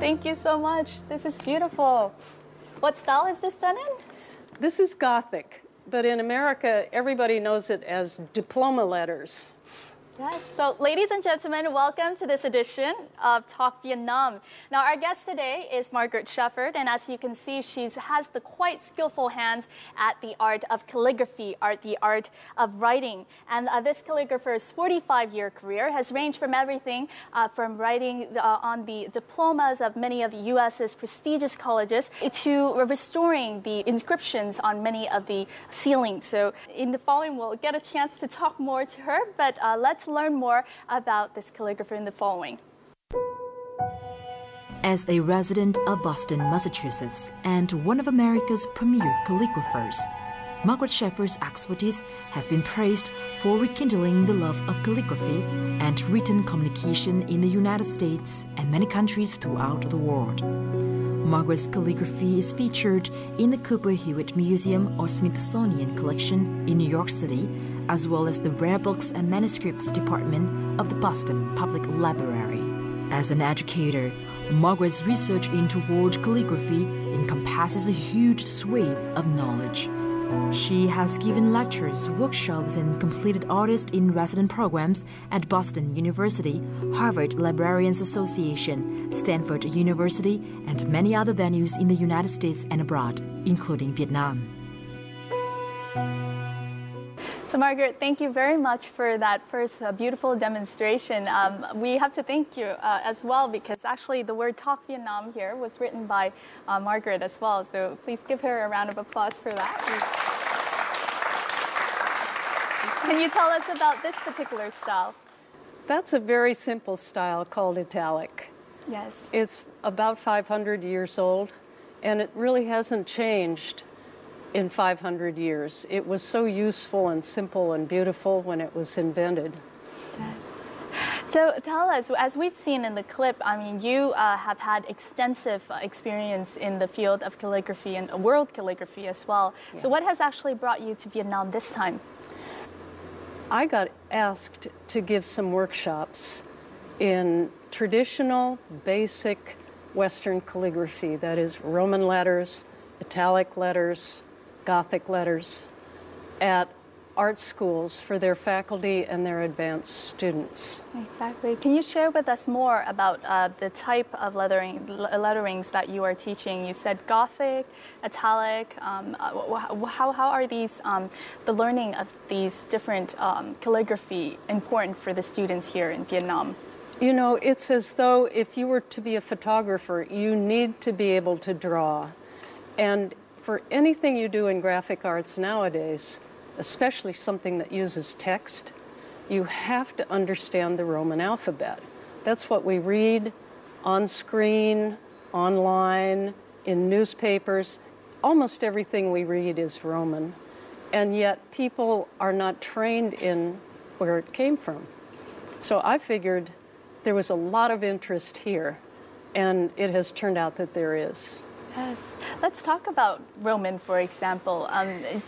Thank you so much. This is beautiful. What style is this done in? This is Gothic, but in America, everybody knows it as diploma letters. Yes, so ladies and gentlemen, welcome to this edition of Talk Vietnam. Now, our guest today is Margaret Stephend, and as you can see, she has the quite skillful hands at the art of calligraphy, the art of writing. And this calligrapher's 45-year career has ranged from everything from writing on the diplomas of many of the U.S.'s prestigious colleges to restoring the inscriptions on many of the ceilings. So in the following, we'll get a chance to talk more to her, but let's learn more about this calligrapher in the following. As a resident of Boston, Massachusetts, and one of America's premier calligraphers, Margaret Stephend's expertise has been praised for rekindling the love of calligraphy and written communication in the United States and many countries throughout the world. Margaret's calligraphy is featured in the Cooper Hewitt Museum or Smithsonian Collection in New York City, as well as the Rare Books and Manuscripts Department of the Boston Public Library. As an educator, Margaret's research into world calligraphy encompasses a huge swathe of knowledge. She has given lectures, workshops, and completed artist-in-residence programs at Boston University, Harvard Librarians Association, Stanford University, and many other venues in the United States and abroad, including Vietnam. So Margaret, thank you very much for that first beautiful demonstration. We have to thank you as well, because actually the word Talk Vietnam here was written by Margaret as well. So please give her a round of applause for that. Can you tell us about this particular style? That's a very simple style called italic. Yes. It's about 500 years old, and it really hasn't changed in 500 years. It was so useful and simple and beautiful when it was invented. Yes. So tell us, as we've seen in the clip, I mean, you have had extensive experience in the field of calligraphy and world calligraphy as well. Yeah. So what has actually brought you to Vietnam this time? I got asked to give some workshops in traditional, basic Western calligraphy, that is Roman letters, italic letters, Gothic letters, at art schools for their faculty and their advanced students. Exactly. Can you share with us more about the type of letterings that you are teaching? You said Gothic, italic. How are these, the learning of these different calligraphy important for the students here in Vietnam? You know, it's as though if you were to be a photographer, you need to be able to draw. And for anything you do in graphic arts nowadays, especially something that uses text, you have to understand the Roman alphabet. That's what we read on screen, online, in newspapers. Almost everything we read is Roman. And yet people are not trained in where it came from. So I figured there was a lot of interest here, and it has turned out that there is. Yes. Let's talk about Roman, for example.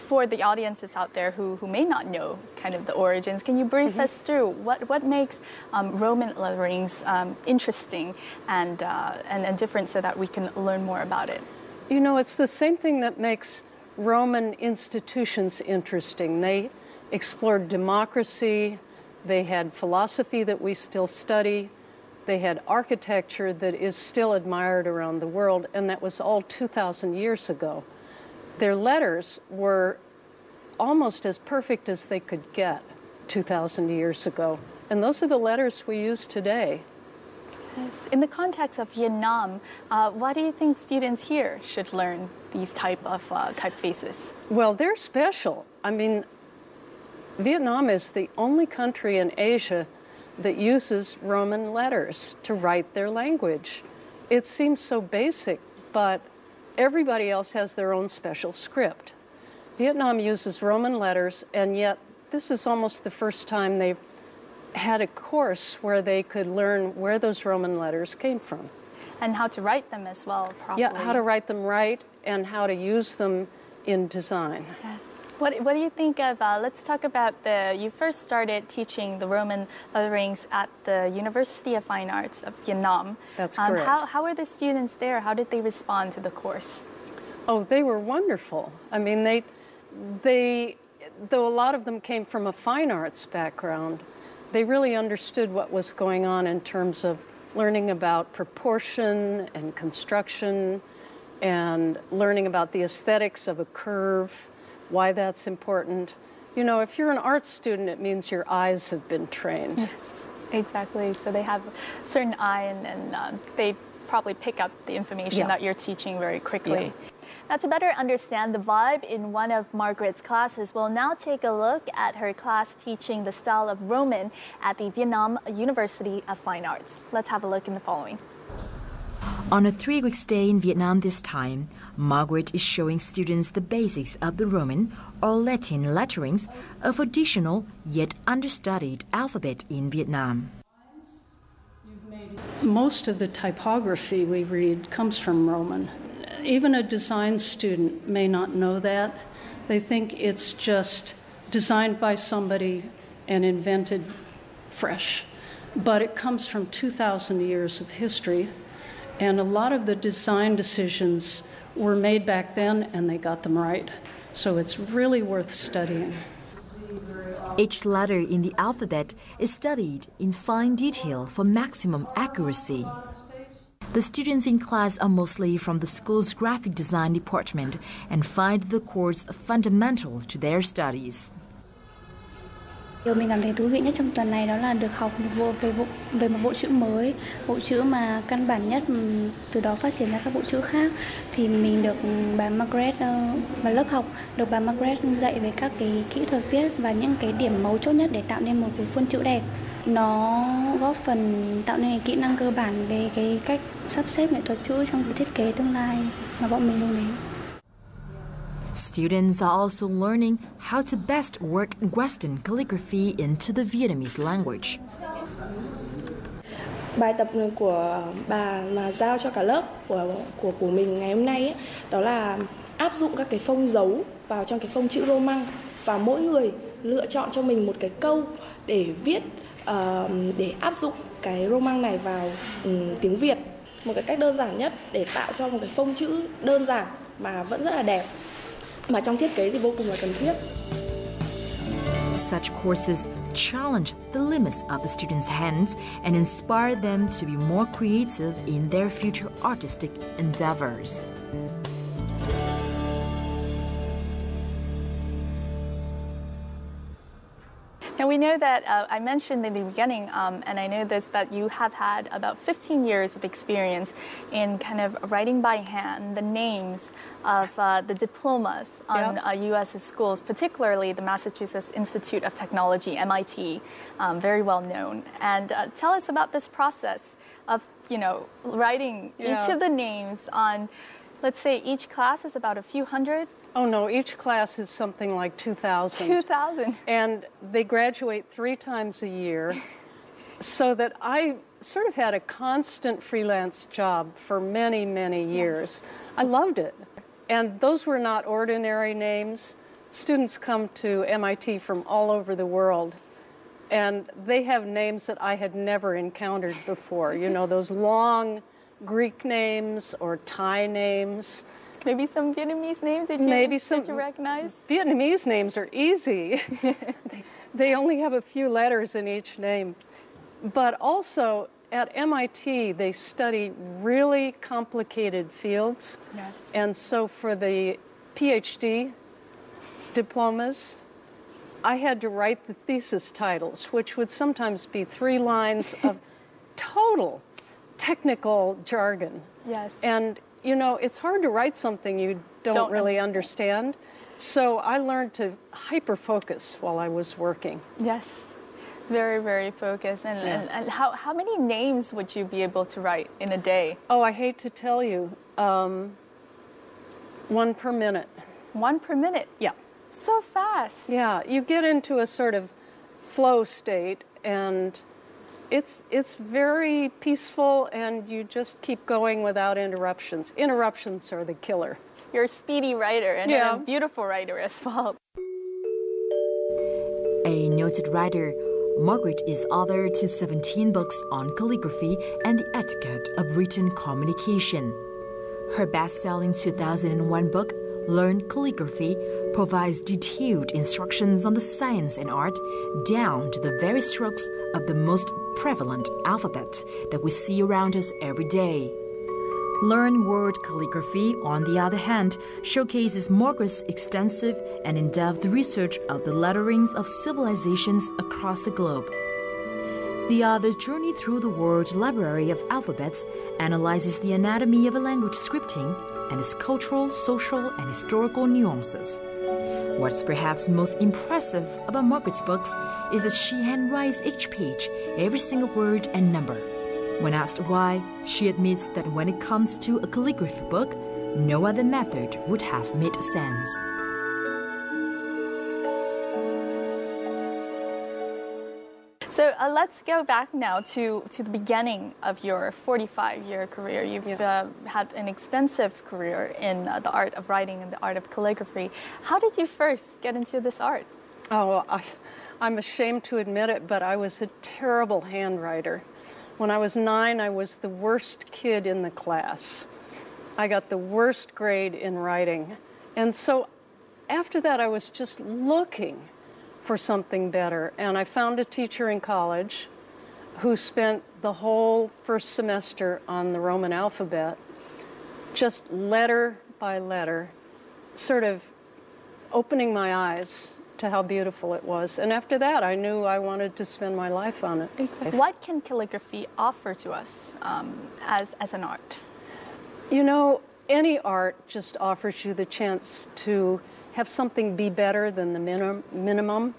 For the audiences out there who may not know kind of the origins, can you brief us through what makes Roman letterings interesting and different so that we can learn more about it? You know, it's the same thing that makes Roman institutions interesting. They explored democracy, they had philosophy that we still study, they had architecture that is still admired around the world, and that was all 2,000 years ago. Their letters were almost as perfect as they could get 2,000 years ago, and those are the letters we use today. Yes. In the context of Vietnam, why do you think students here should learn these type of typefaces? Well, they're special. I mean, Vietnam is the only country in Asia that uses Roman letters to write their language. It seems so basic, but everybody else has their own special script. Vietnam uses Roman letters, and yet this is almost the first time they've had a course where they could learn where those Roman letters came from. And how to write them as well, properly. Yeah, how to write them right and how to use them in design. Yes. What do you think of, let's talk about you first started teaching the Roman letterings at the University of Fine Arts of Vietnam. That's correct. How were the students there? How did they respond to the course? Oh, they were wonderful. I mean, though a lot of them came from a fine arts background, they really understood what was going on in terms of learning about proportion and construction and learning about the aesthetics of a curve, why that's important. You know, if you're an art student, it means your eyes have been trained. Yes, exactly. So they have a certain eye and they probably pick up the information that you're teaching very quickly. Yeah. Now, to better understand the vibe in one of Margaret's classes, we'll now take a look at her class teaching the style of Roman at the Vietnam University of Fine Arts. Let's have a look in the following. On a 3-week stay in Vietnam this time, Margaret is showing students the basics of the Roman or Latin letterings of additional yet understudied alphabet in Vietnam. Most of the typography we read comes from Roman. Even a design student may not know that. They think it's just designed by somebody and invented fresh. But it comes from 2,000 years of history. And a lot of the design decisions were made back then, and they got them right. So it's really worth studying. Each letter in the alphabet is studied in fine detail for maximum accuracy. The students in class are mostly from the school's graphic design department and find the course fundamental to their studies. Điều mình cảm thấy thú vị nhất trong tuần này đó là được học về một bộ chữ mới, bộ chữ mà căn bản nhất, từ đó phát triển ra các bộ chữ khác. Thì mình được bà Margaret và lớp học được bà Margaret dạy về các cái kỹ thuật viết và những cái điểm mấu chốt nhất để tạo nên một cái khuôn chữ đẹp. Nó góp phần tạo nên kỹ năng cơ bản về cái cách sắp xếp nghệ thuật chữ trong cái thiết kế tương lai mà bọn mình hướng đến. Students are also learning how to best work Western calligraphy into the Vietnamese language. Bài tập của bà mà giao cho cả lớp của mình ngày hôm nay ấy, đó là áp dụng các cái phông dấu vào trong cái phông chữ Roman và mỗi người lựa chọn cho mình một cái câu để viết, để áp dụng cái Roman này vào tiếng Việt. Một cái cách đơn giản nhất để tạo cho một cái phông chữ đơn giản mà vẫn rất là đẹp, mà trong thiết kế thì vô cùng là cần thiết. Such courses challenge the limits of the students' hands and inspire them to be more creative in their future artistic endeavors. Now, we know that I mentioned in the beginning, and I know this, that you have had about 15 years of experience in kind of writing by hand the names of the diplomas on U.S. schools, particularly the Massachusetts Institute of Technology, MIT, very well known. And tell us about this process of, writing each of the names on, let's say each class is about a few hundred. Oh, no, each class is something like 2,000. 2,000. And they graduate 3 times a year, so that I sort of had a constant freelance job for many, many years. Yes. I loved it. And those were not ordinary names. Students come to MIT from all over the world, and they have names that I had never encountered before. Those long Greek names or Thai names. Maybe some Vietnamese names that you recognize? Vietnamese names are easy. They only have a few letters in each name. But also, at MIT, they study really complicated fields. Yes. And so for the PhD diplomas, I had to write the thesis titles, which would sometimes be 3 lines of total technical jargon. Yes. And it's hard to write something you don't really understand. So I learned to hyper-focus while I was working. Yes, very, very focused. And how many names would you be able to write in a day? Oh, I hate to tell you, 1 per minute. 1 per minute? Yeah. So fast. Yeah, you get into a sort of flow state, and it's very peaceful, and you just keep going without interruptions. Interruptions are the killer. You're a speedy writer and a beautiful writer as well. A noted writer, Margaret is author to 17 books on calligraphy and the etiquette of written communication. Her best-selling 2001 book, Learn Calligraphy, provides detailed instructions on the science and art down to the very strokes of the most prevalent alphabets that we see around us every day. Learn Word Calligraphy, on the other hand, showcases Margaret's extensive and in-depth research of the letterings of civilizations across the globe. The author's journey through the world library of alphabets analyzes the anatomy of a language scripting and its cultural, social, and historical nuances. What's perhaps most impressive about Margaret's books is that she handwrites each page, every single word and number. When asked why, she admits that when it comes to a calligraphy book, no other method would have made sense. So let's go back now to the beginning of your 45-year career. You've had an extensive career in the art of writing and the art of calligraphy. How did you first get into this art? Oh, I'm ashamed to admit it, but I was a terrible handwriter. When I was 9, I was the worst kid in the class. I got the worst grade in writing. And so after that, I was just looking for something better. And I found a teacher in college who spent the whole first semester on the Roman alphabet, just letter by letter, sort of opening my eyes to how beautiful it was. And after that, I knew I wanted to spend my life on it. Exactly. What can calligraphy offer to us as an art? You know, any art just offers you the chance to have something be better than the minimum.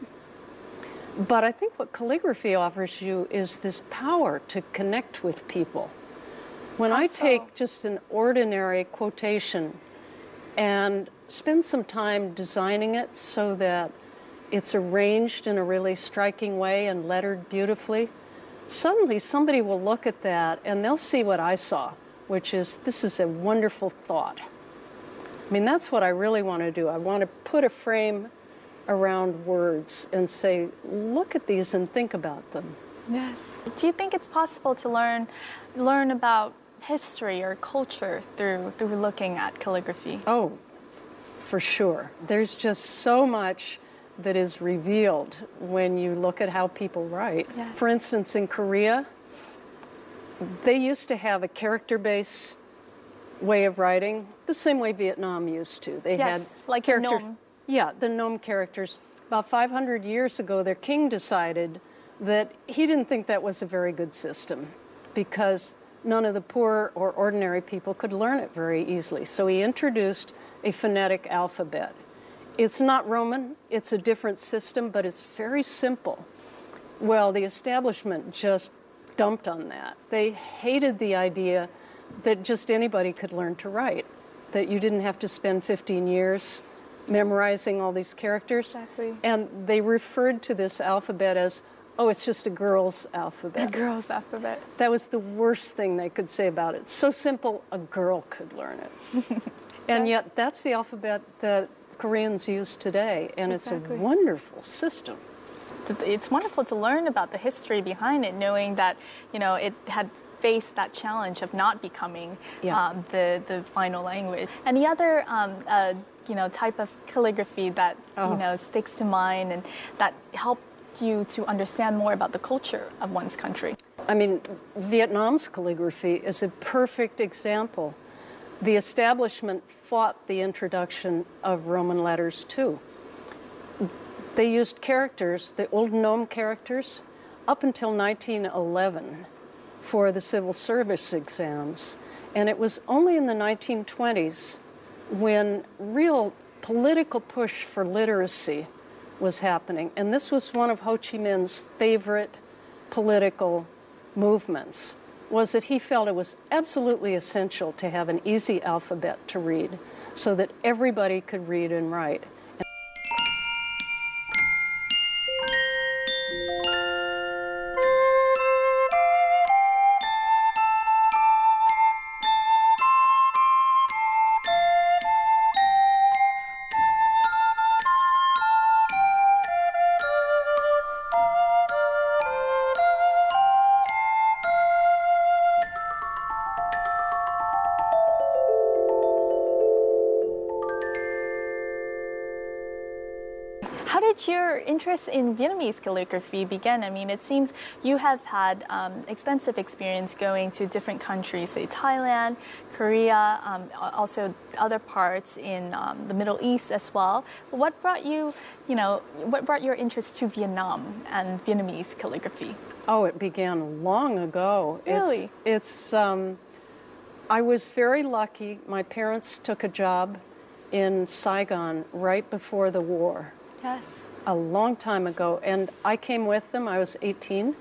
But I think what calligraphy offers you is this power to connect with people. When I take just an ordinary quotation and spend some time designing it so that it's arranged in a really striking way and lettered beautifully, suddenly somebody will look at that and they'll see what I saw, which is, this is a wonderful thought. I mean, that's what I really want to do. I want to put a frame around words and say, look at these and think about them. Yes. Do you think it's possible to learn about history or culture through looking at calligraphy? Oh, for sure. There's just so much that is revealed when you look at how people write. Yeah. For instance, in Korea, they used to have a character-based way of writing, the same way Vietnam used to. They had like character, Nom. Yeah, the Nom characters. About 500 years ago, their king decided that he didn't think that was a very good system because none of the poor or ordinary people could learn it very easily. So he introduced a phonetic alphabet. It's not Roman, it's a different system, but it's very simple. Well, the establishment just dumped on that. They hated the idea that just anybody could learn to write, that you didn't have to spend 15 years memorizing all these characters. Exactly. And they referred to this alphabet as, oh, it's just a girl's alphabet. A girl's alphabet. That was the worst thing they could say about it. So simple, a girl could learn it. And yet, that's the alphabet that Koreans use today, and it's a wonderful system. It's wonderful to learn about the history behind it, knowing that, you know, it had faced that challenge of not becoming the final language. Any other you know, type of calligraphy that you know, sticks to mind and that helped you to understand more about the culture of one's country? I mean, Vietnam's calligraphy is a perfect example. The establishment fought the introduction of Roman letters too. They used characters, the old Nom characters, up until 1911 for the civil service exams. And it was only in the 1920s when real political push for literacy was happening. And this was one of Ho Chi Minh's favorite political movements, was that he felt it was absolutely essential to have an easy alphabet to read so that everybody could read and write. did your interest in Vietnamese calligraphy begin? I mean, it seems you have had extensive experience going to different countries, say Thailand, Korea, also other parts in the Middle East as well. What brought you, what brought your interest to Vietnam and Vietnamese calligraphy? Oh, it began long ago. Really? I was very lucky. My parents took a job in Saigon right before the war. Yes. A long time ago, and I came with them. I was 18.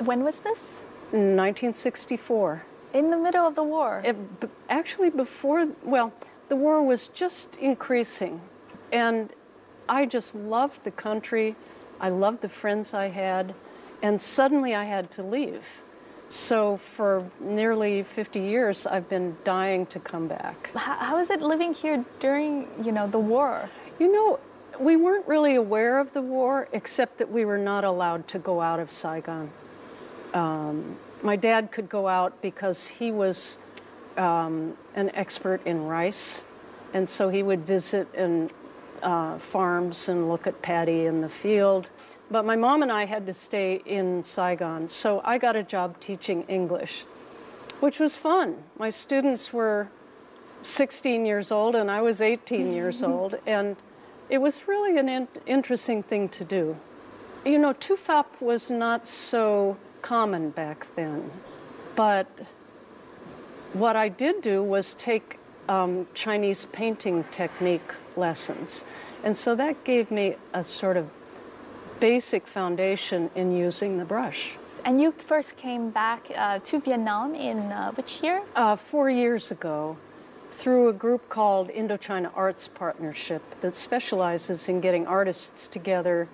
When was this? 1964. In the middle of the war? Actually, before, well, the war was just increasing, and I just loved the country. I loved the friends I had, and suddenly I had to leave. So for nearly 50 years, I've been dying to come back. How is it living here during, the war? We weren't really aware of the war, except that we were not allowed to go out of Saigon. My dad could go out because he was an expert in rice, and so he would visit farms and look at paddy in the field. But my mom and I had to stay in Saigon, so I got a job teaching English, which was fun. My students were 16 years old, and I was 18 years old, and it was really an interesting thing to do. Tufap was not so common back then, but what I did do was take Chinese painting technique lessons, and so that gave me a sort of basic foundation in using the brush. And you first came back to Vietnam in which year? 4 years ago, through a group called Indochina Arts Partnership that specializes in getting artists together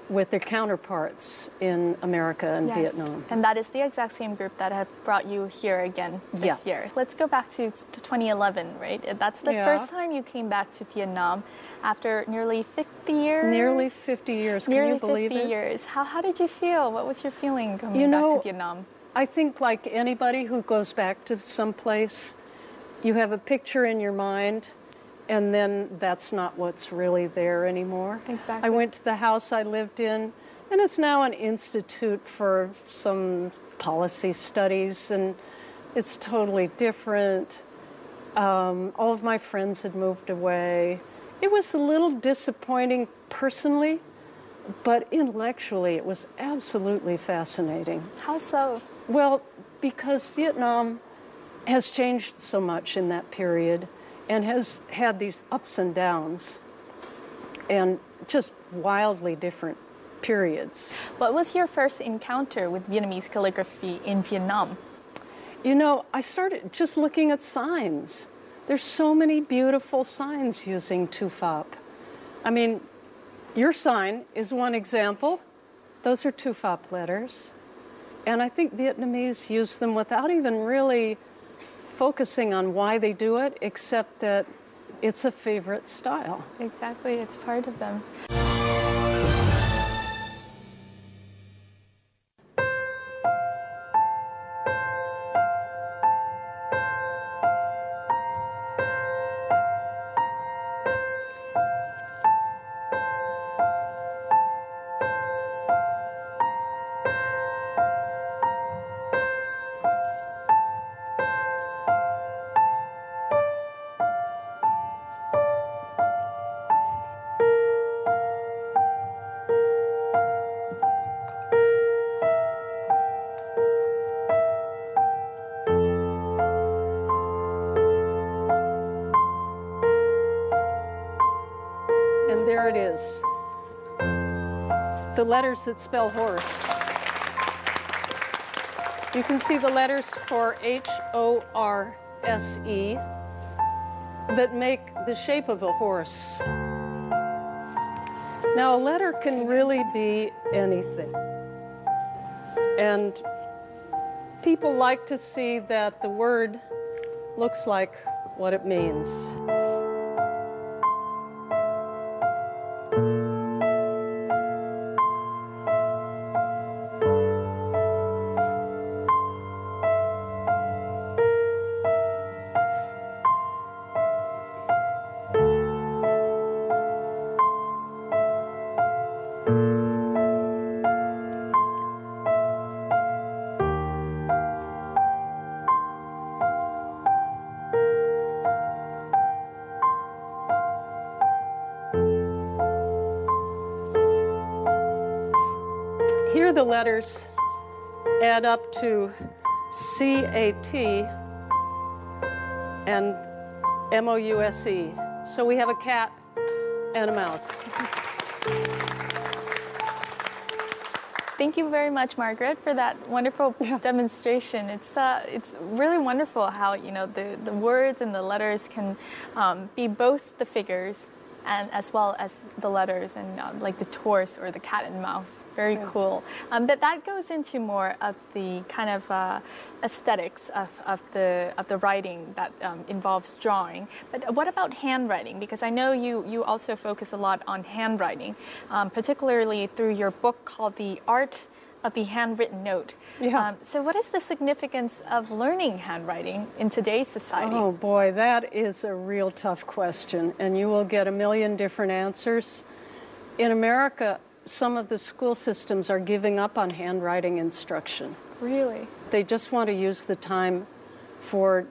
with their counterparts in America and Vietnam. And that is the exact same group that have brought you here again this year. Let's go back to 2011, right? That's the first time you came back to Vietnam after nearly 50 years? Nearly 50 years. Can you believe it? Nearly 50 years. How did you feel? What was your feeling coming back to Vietnam? I think like anybody who goes back to some place, you have a picture in your mind, and then that's not what's really there anymore. Exactly. I went to the house I lived in, and it's now an institute for some policy studies, and it's totally different. All of my friends had moved away. It was a little disappointing personally, but intellectually it was absolutely fascinating. How so? Well, because Vietnam has changed so much in that period and has had these ups and downs and just wildly different periods. What was your first encounter with Vietnamese calligraphy in Vietnam? I started just looking at signs. There's so many beautiful signs using Tufap. I mean, your sign is one example. Those are Tufap letters. And I think Vietnamese use them without even really focusing on why they do it, except that it's a favorite style. Exactly, it's part of them. And there it is. The letters that spell horse. You can see the letters for H-O-R-S-E that make the shape of a horse. Now, a letter can really be anything. And people like to see that the word looks like what it means. the letters add up to C-A-T and M-O-U-S-E. So we have a cat and a mouse. Thank you very much, Margaret, for that wonderful demonstration. It's really wonderful how, you know, the words and the letters can be both the figures and as well as the letters and like the horse or the cat and mouse. Very cool. That goes into more of the kind of aesthetics of the writing that involves drawing. But what about handwriting? Because I know you also focus a lot on handwriting, particularly through your book called The Art of the Handwritten Note. Yeah. So what is the significance of learning handwriting in today's society? Oh boy, that is a real tough question, and you will get a million different answers. In America, some of the school systems are giving up on handwriting instruction. Really? They just want to use the time for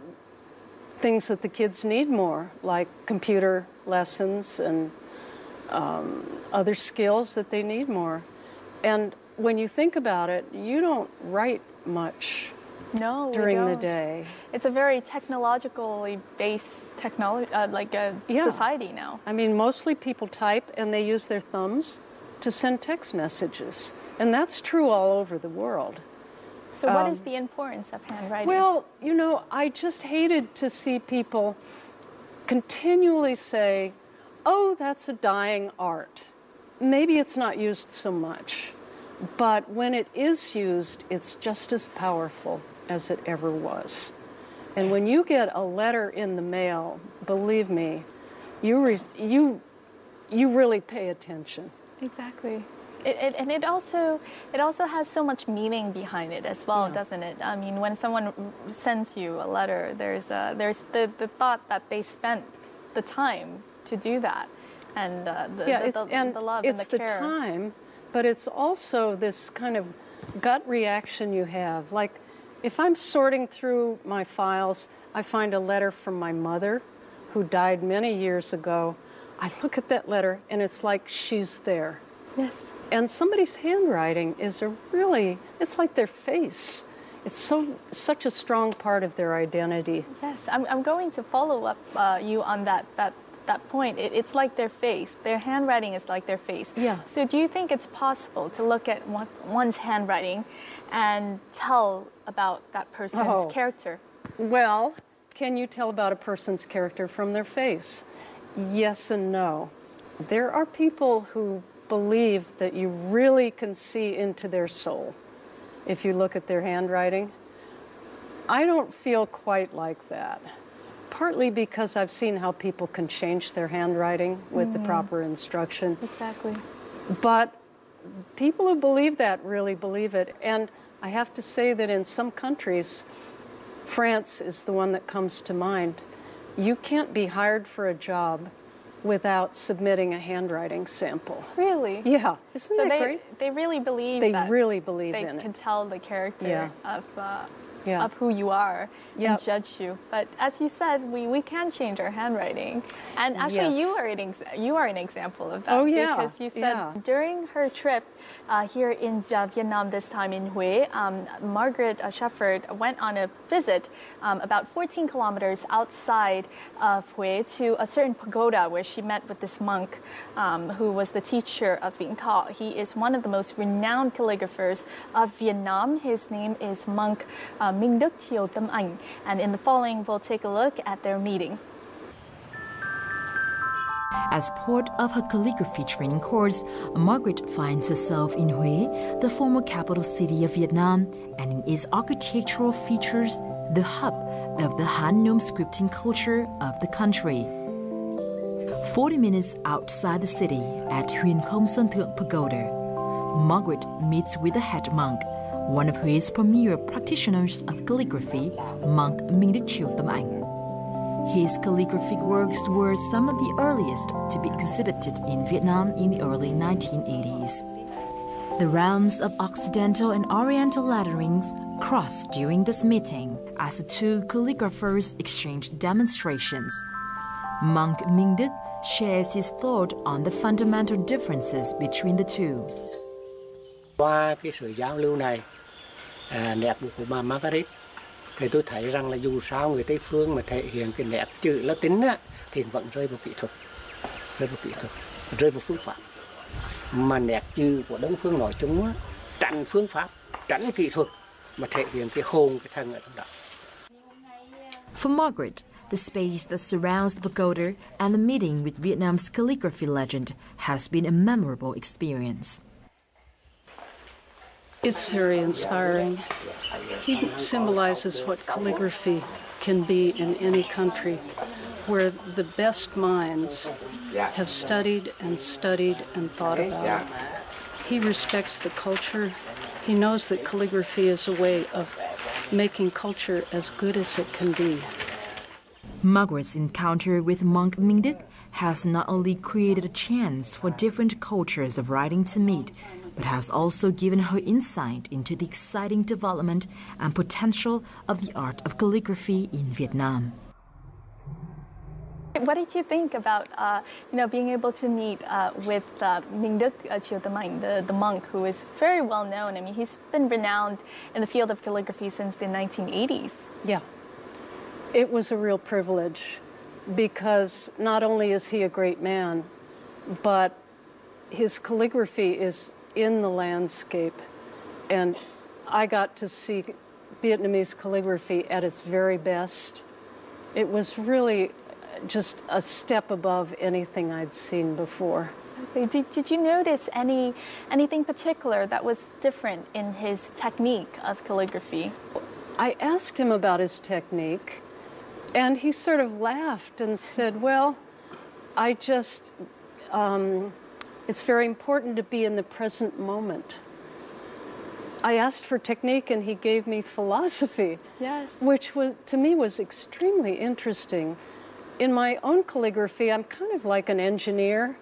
things that the kids need more, like computer lessons and other skills that they need more. And when you think about it, you don't write much during the day. It's a very technologically based society now. I mean, mostly people type and they use their thumbs to send text messages. And that's true all over the world. So what is the importance of handwriting? Well, you know, I just hated to see people continually say, oh, that's a dying art. Maybe it's not used so much. But when it is used, it's just as powerful as it ever was. And when you get a letter in the mail, believe me, you really pay attention. Exactly. And it also has so much meaning behind it as well, doesn't it? I mean, when someone sends you a letter, there's the thought that they spent the time to do that, and the love and the care. It's the time. But it's also this kind of gut reaction you have. Like, if I'm sorting through my files, I find a letter from my mother, who died many years ago. I look at that letter, and it's like she's there. Yes. And somebody's handwriting is it's like their face. It's such a strong part of their identity. Yes, I'm going to follow up you on that point. It's like their face. Their handwriting is like their face. Yeah. So do you think it's possible to look at one's handwriting and tell about that person's character? Well, can you tell about a person's character from their face? Yes and no. There are people who believe that you really can see into their soul if you look at their handwriting. I don't feel quite like that. Partly because I've seen how people can change their handwriting with the proper instruction. Exactly. But people who believe that really believe it. And I have to say that in some countries, France is the one that comes to mind, you can't be hired for a job without submitting a handwriting sample. Really? Yeah. Isn't that great? They really believe they that really believe they in can it. tell the character of who you are and judge you. But as you said, we can change our handwriting. And actually, you are an example of that. Oh, yeah. Because you said during her trip here in Vietnam, this time in Hue, Margaret Stephend went on a visit about 14 kilometers outside of Hue to a certain pagoda where she met with this monk who was the teacher of Vĩnh Thọ. He is one of the most renowned calligraphers of Vietnam. His name is monk Minh Đức Triều Tâm Ảnh. And in the following, we'll take a look at their meeting. As part of her calligraphy training course, Margaret finds herself in Hue, the former capital city of Vietnam, and in its architectural features, the hub of the Han Nom scripting culture of the country. 40 minutes outside the city at Huyền Không Sơn Thượng Pagoda, Margaret meets with the head monk, one of Hue's premier practitioners of calligraphy, monk Minh Đức Triều Tâm Ảnh. His calligraphic works were some of the earliest to be exhibited in Vietnam in the early 1980s. The realms of Occidental and Oriental letterings crossed during this meeting as the two calligraphers exchanged demonstrations. Monk Minh Đức shares his thought on the fundamental differences between the two. Qua cái sự giao lưu này, nét bút của bà Margaret, thì tôi thấy rằng là dù sao người Tây phương mà thể hiện cái nét chữ Latin á, thì vẫn rơi vào kỹ thuật, rơi vào phương pháp. Mà nét chữ của Đông phương nói chung á, tránh phương pháp, tránh kỹ thuật, mà thể hiện cái hồn, cái thân ở trong đó. For Margaret, the space that surrounds the pagoda and the meeting with Vietnam's calligraphy legend has been a memorable experience. It's very inspiring. He symbolizes what calligraphy can be in any country, where the best minds have studied and thought about it. He respects the culture. He knows that calligraphy is a way of making culture as good as it can be. Margaret's encounter with monk Minh Đức has not only created a chance for different cultures of writing to meet, but has also given her insight into the exciting development and potential of the art of calligraphy in Vietnam. What did you think about, being able to meet with Minh Đức Chiêu Tâm Ảnh, the monk who is very well known? I mean, he's been renowned in the field of calligraphy since the 1980s. Yeah, it was a real privilege because not only is he a great man, but his calligraphy is in the landscape, and I got to see Vietnamese calligraphy at its very best. It was really just a step above anything I'd seen before. Did you notice anything particular that was different in his technique of calligraphy? I asked him about his technique, and he sort of laughed and said, well, it's very important to be in the present moment. I asked for technique and he gave me philosophy, yes, which to me was extremely interesting. In my own calligraphy, I'm kind of like an engineer.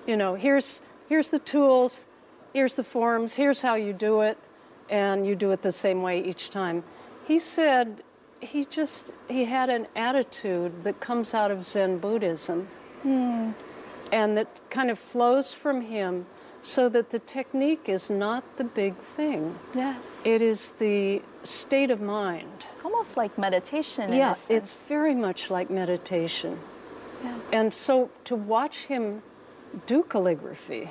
You know, here's the tools, here's the forms, here's how you do it, and you do it the same way each time. He said he had an attitude that comes out of Zen Buddhism. And that kind of flows from him, so that the technique is not the big thing. Yes. It is the state of mind. It's almost like meditation. Yeah, in a sense. It's very much like meditation. Yes. And so to watch him do calligraphy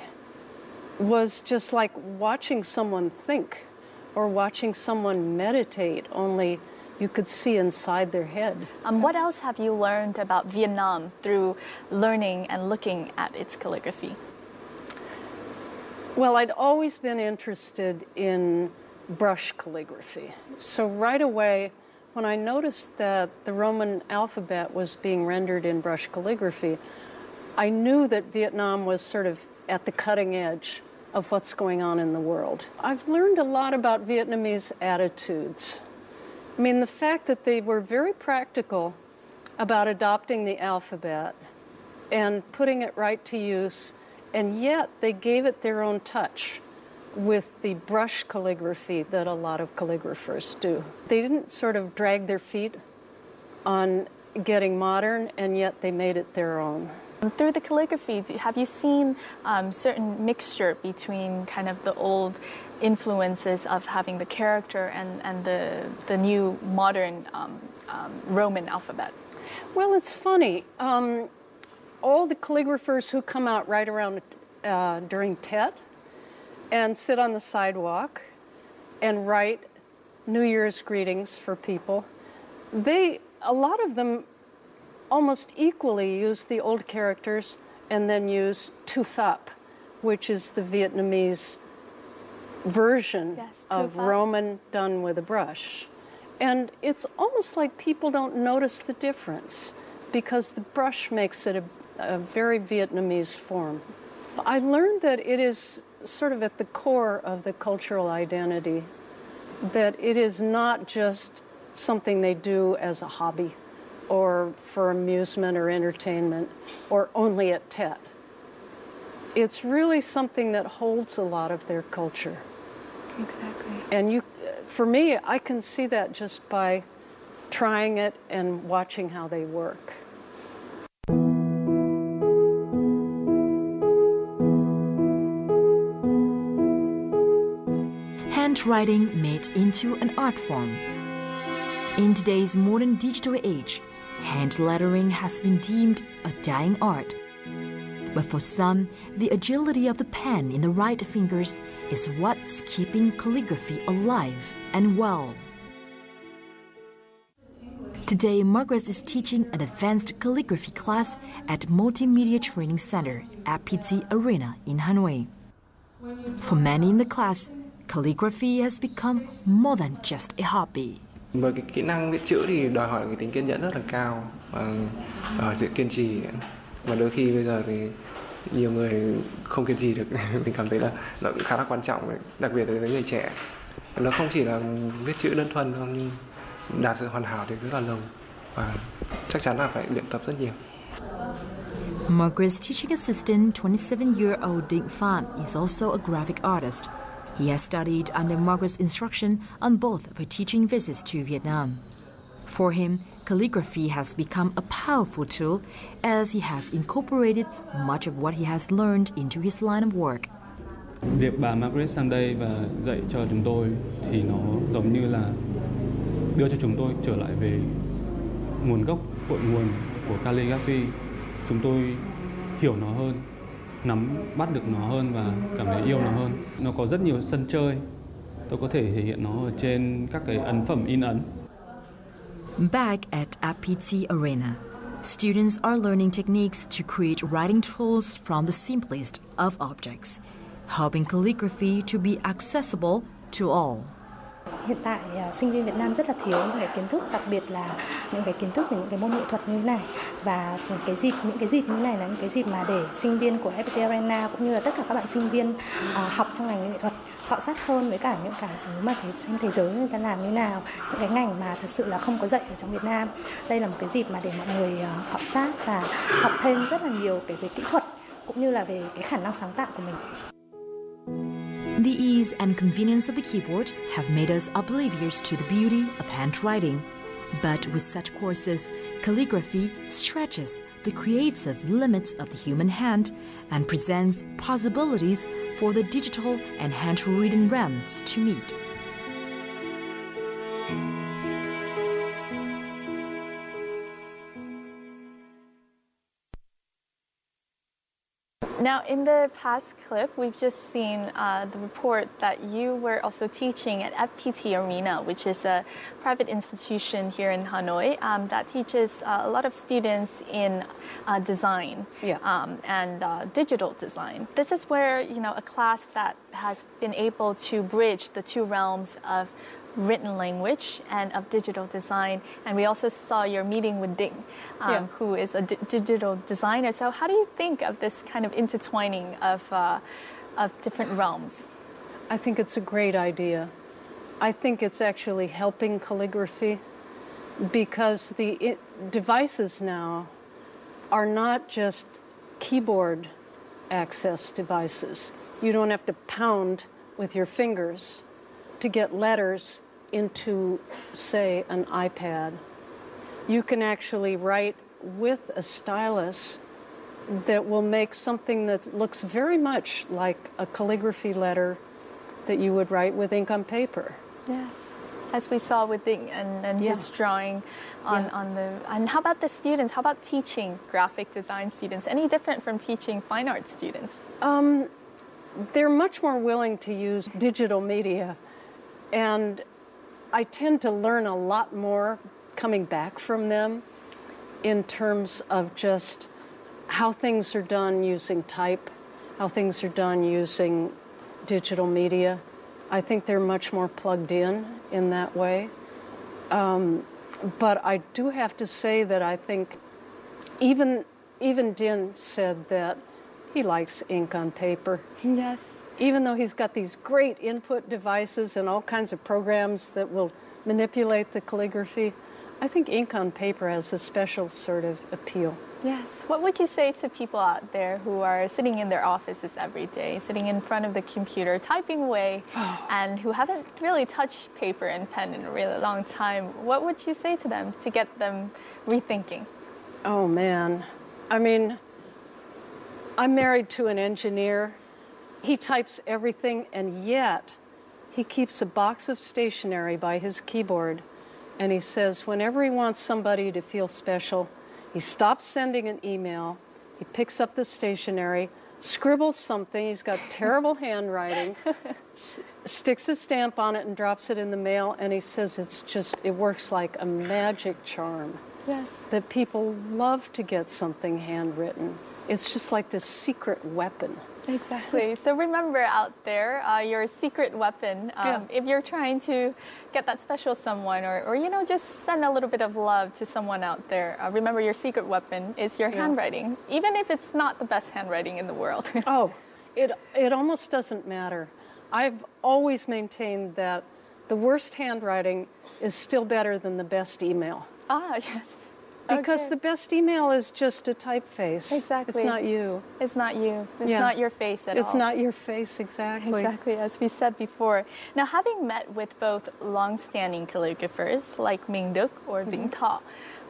was just like watching someone think or watching someone meditate, only you could see inside their head. What else have you learned about Vietnam through learning and looking at its calligraphy? Well, I'd always been interested in brush calligraphy. So right away, when I noticed that the Roman alphabet was being rendered in brush calligraphy, I knew that Vietnam was sort of at the cutting edge of what's going on in the world. I've learned a lot about Vietnamese attitudes. I mean, the fact that they were very practical about adopting the alphabet and putting it right to use, and yet they gave it their own touch with the brush calligraphy that a lot of calligraphers do. They didn't sort of drag their feet on getting modern, and yet they made it their own. Through the calligraphy, have you seen certain mixture between kind of the old influences of having the character and the new modern Roman alphabet? Well, it's funny. All the calligraphers who come out right around during Tet and sit on the sidewalk and write New Year's greetings for people, a lot of them almost equally use the old characters and then use tu pháp, which is the Vietnamese version of Roman done with a brush. And it's almost like people don't notice the difference because the brush makes it a very Vietnamese form. I learned that it is sort of at the core of the cultural identity, that it is not just something they do as a hobby or for amusement or entertainment or only at Tet. It's really something that holds a lot of their culture. Exactly. And for me, I can see that just by trying it and watching how they work. handwriting made into an art form. In today's modern digital age, hand lettering has been deemed a dying art. But for some, the agility of the pen in the right fingers is what's keeping calligraphy alive and well. Today, Margaret is teaching an advanced calligraphy class at Multimedia Training Center at PT Arena in Hanoi. For many in the class, calligraphy has become more than just a hobby. Với cái kỹ năng viết chữ thì đòi hỏi cái tính kiên nhẫn rất là cao và đòi hỏi sự kiên trì. Và đôi khi bây giờ thì nhiều người không kiên trì được. Mình cảm thấy là nó cũng khá là quan trọng, đặc biệt là với người trẻ. Nó không chỉ là viết chữ đơn thuần đâu, nhưng đạt sự hoàn hảo thì rất là lâu và chắc chắn là phải luyện tập rất nhiều. Margaret's teaching assistant, 27-year-old Ding Pham, is also a graphic artist. He has studied under Margaret's instruction on both of her teaching visits to Vietnam. For him, calligraphy has become a powerful tool as he has incorporated much of what he has learned into his line of work. Việc bà Margaret sang đây và dạy cho chúng tôi thì nó giống như là đưa cho chúng tôi trở lại về nguồn gốc, cội nguồn của calligraphy. Chúng tôi hiểu nó hơn, nắm bắt được nó hơn và cảm thấy yêu nó hơn. Nó có rất nhiều sân chơi. Tôi có thể thể hiện nó ở trên các cái ấn phẩm in ấn. Back at APT Arena, students are learning techniques to create writing tools from the simplest of objects, helping calligraphy to be accessible to all. Hiện tại sinh viên Việt Nam rất là thiếu những cái kiến thức, đặc biệt là những cái kiến thức về những cái môn nghệ thuật như thế này. Và những cái dịp như thế này là những cái dịp mà để sinh viên của FPT Arena cũng như là tất cả các bạn sinh viên học trong ngành nghệ thuật cọ sát hơn với cả những cái thứ mà trên thế giới người ta làm như nào, những cái ngành mà thật sự là không có dạy ở trong Việt Nam. Đây là một cái dịp mà để mọi người cọ sát và học thêm rất là nhiều cái về kỹ thuật cũng như là về cái khả năng sáng tạo của mình. The ease and convenience of the keyboard have made us oblivious to the beauty of handwriting. But with such courses, calligraphy stretches the creative limits of the human hand and presents possibilities for the digital and handwritten realms to meet. Now, in the past clip, we've just seen the report that you were also teaching at FPT Arena, which is a private institution here in Hanoi that teaches a lot of students in design and digital design. This is where, a class that has been able to bridge the two realms of written language and of digital design. And we also saw your meeting with Ding, who is a digital designer. So how do you think of this kind of intertwining of different realms? I think it's a great idea. I think it's actually helping calligraphy because the devices now are not just keyboard access devices. You don't have to pound with your fingers to get letters into, say, an iPad. You can actually write with a stylus that will make something that looks very much like a calligraphy letter that you would write with ink on paper. Yes, as we saw with Ding and his drawing on the... And how about the students? How about teaching graphic design students? Any different from teaching fine art students? They're much more willing to use digital media. And I tend to learn a lot more coming back from them in terms of just how things are done using type, how things are done using digital media. I think they're much more plugged in that way. But I do have to say that I think even Din said that he likes ink on paper. Yes. Even though he's got these great input devices and all kinds of programs that will manipulate the calligraphy, I think ink on paper has a special sort of appeal. Yes. What would you say to people out there who are sitting in their offices every day, sitting in front of the computer, typing away, and who haven't really touched paper and pen in a really long time? What would you say to them to get them rethinking? Oh, man. I mean, I'm married to an engineer. He types everything, and yet he keeps a box of stationery by his keyboard, and he says whenever he wants somebody to feel special, he stops sending an email, he picks up the stationery, scribbles something, he's got terrible handwriting, sticks a stamp on it and drops it in the mail, and he says it works like a magic charm. Yes. That people love to get something handwritten. It's just like this secret weapon. Exactly. So remember out there, your secret weapon, if you're trying to get that special someone or just send a little bit of love to someone out there, remember your secret weapon is your handwriting, even if it's not the best handwriting in the world. Oh, it almost doesn't matter. I've always maintained that the worst handwriting is still better than the best email. Ah, yes. Because the best email is just a typeface. Exactly. It's not you. It's not you. It's not your face at all. It's not your face, exactly. Exactly, as we said before. Now, having met with both long-standing calligraphers like Minh Đức or Vĩnh Thọ,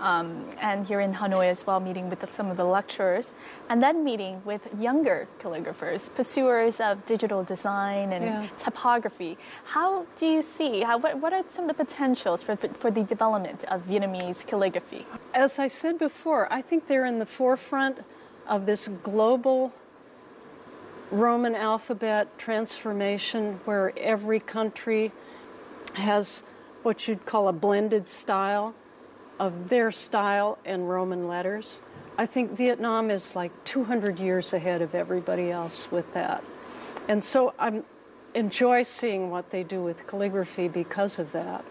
and here in Hanoi as well, meeting with some of the lecturers, and then meeting with younger calligraphers, pursuers of digital design and typography. How do you see, what are some of the potentials for the development of Vietnamese calligraphy? As I said before, I think they're in the forefront of this global Roman alphabet transformation where every country has what you'd call a blended style of their style and Roman letters. I think Vietnam is like 200 years ahead of everybody else with that. And so I enjoy seeing what they do with calligraphy because of that.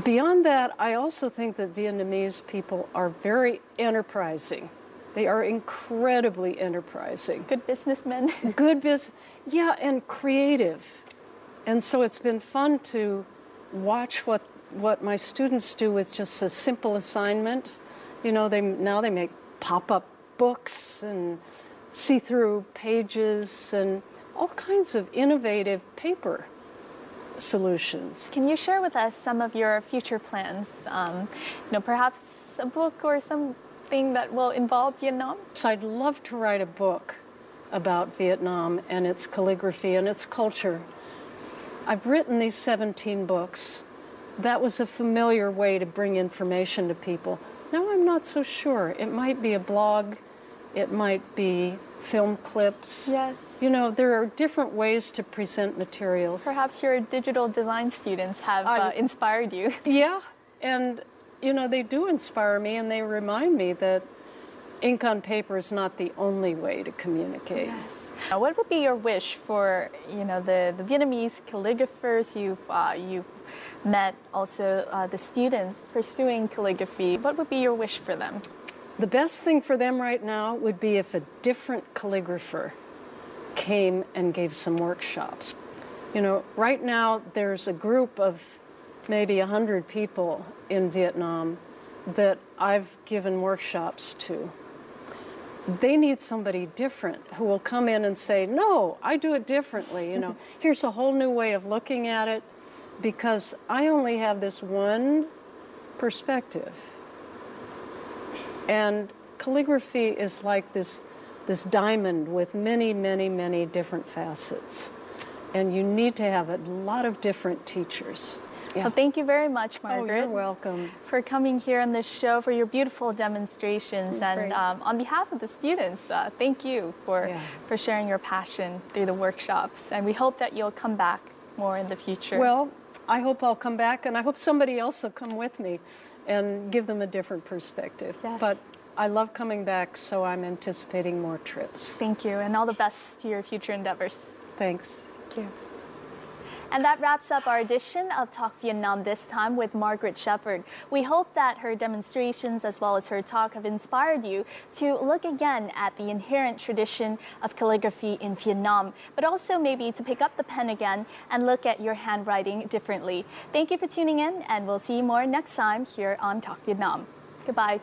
Beyond that, I also think that Vietnamese people are very enterprising. They are incredibly enterprising. Good businessmen. And creative. And so it's been fun to watch what my students do with just a simple assignment. Now they make pop-up books and see-through pages and all kinds of innovative paper solutions. Can you share with us some of your future plans? Perhaps a book or something that will involve Vietnam? So I'd love to write a book about Vietnam and its calligraphy and its culture. I've written these 17 books. That was a familiar way to bring information to people. Now I'm not so sure. It might be a blog. It might be film clips. Yes. There are different ways to present materials. Perhaps your digital design students have inspired you. Yeah, and they do inspire me, and they remind me that ink on paper is not the only way to communicate. Yes. What would be your wish for the Vietnamese calligraphers you've met, also the students pursuing calligraphy? What would be your wish for them? The best thing for them right now would be if a different calligrapher came and gave some workshops. Right now there's a group of maybe 100 people in Vietnam that I've given workshops to. They need somebody different who will come in and say, no, I do it differently. Here's a whole new way of looking at it, because I only have this one perspective. And calligraphy is like this diamond with many, many, many different facets. And you need to have a lot of different teachers. Yeah. Well, thank you very much, Margaret. Oh, you're welcome. For coming here on this show, for your beautiful demonstrations. And on behalf of the students, thank you for sharing your passion through the workshops. And we hope that you'll come back more in the future. Well, I hope I'll come back, and I hope somebody else will come with me and give them a different perspective. Yes. But I love coming back, so I'm anticipating more trips. Thank you, and all the best to your future endeavors. Thanks. Thank you. And that wraps up our edition of Talk Vietnam this time with Margaret Stephend. We hope that her demonstrations as well as her talk have inspired you to look again at the inherent tradition of calligraphy in Vietnam, but also maybe to pick up the pen again and look at your handwriting differently. Thank you for tuning in, and we'll see you more next time here on Talk Vietnam. Goodbye.